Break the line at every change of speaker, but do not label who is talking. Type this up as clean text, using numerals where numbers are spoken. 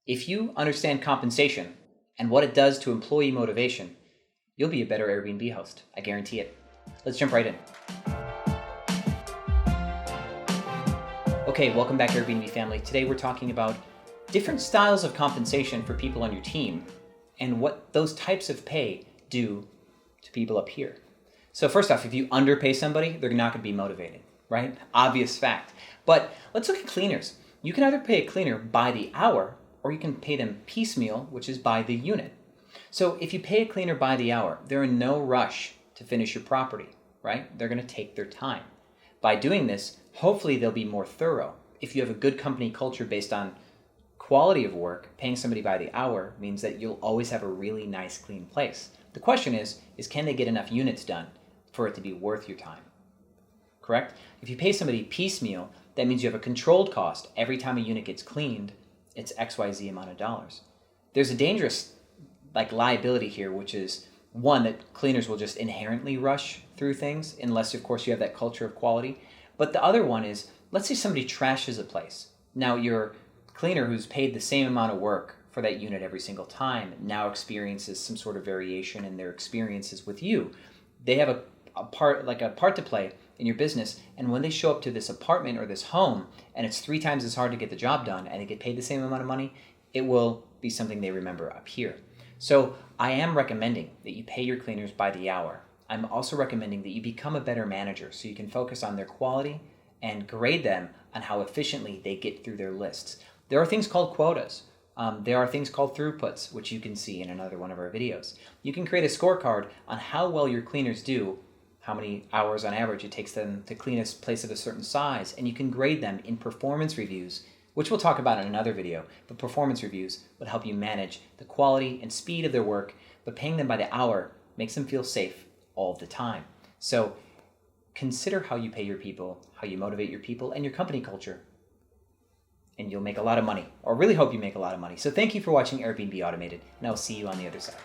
If you understand compensation and what it does to employee motivation, you'll be a better Airbnb host. I guarantee it. Let's jump right in. Okay, welcome back, Airbnb family. Today we're talking about different styles of compensation for people on your team and what those types of pay do to people up here. So first off, if you underpay somebody, they're not going to be motivated, right? Obvious fact. But let's look at cleaners. You can either pay a cleaner by the hour or you can pay them piecemeal, which is by the unit. So if you pay a cleaner by the hour, they're in no rush to finish your property, right? They're going to take their time. By doing this, hopefully they'll be more thorough. If you have a good company culture based on quality of work, paying somebody by the hour means that you'll always have a really nice, clean place. The question is can they get enough units done for it to be worth your time? Correct? If you pay somebody piecemeal, that means you have a controlled cost. Every time a unit gets cleaned, it's XYZ amount of dollars. There's a dangerous liability here, which is one, that cleaners will just inherently rush through things, unless of course you have that culture of quality. But the other one is, let's say somebody trashes a place. Now your cleaner who's paid the same amount of work for that unit every single time now experiences some sort of variation in their experiences with you. They have a part to play in your business, and when they show up to this apartment or this home and it's 3 times as hard to get the job done and they get paid the same amount of money, it will be something they remember up here. So I am recommending that you pay your cleaners by the hour. I'm also recommending that you become a better manager so you can focus on their quality and grade them on how efficiently they get through their lists. There are things called quotas. There are things called throughputs, which you can see in another one of our videos. You can create a scorecard on how well your cleaners do, how many hours on average it takes them to clean a place of a certain size, and you can grade them in performance reviews, which we'll talk about in another video. But performance reviews would help you manage the quality and speed of their work, but paying them by the hour makes them feel safe all the time. So consider how you pay your people, how you motivate your people, and your company culture, and you'll make a lot of money, or really hope you make a lot of money. So thank you for watching Airbnb Automated, and I'll see you on the other side.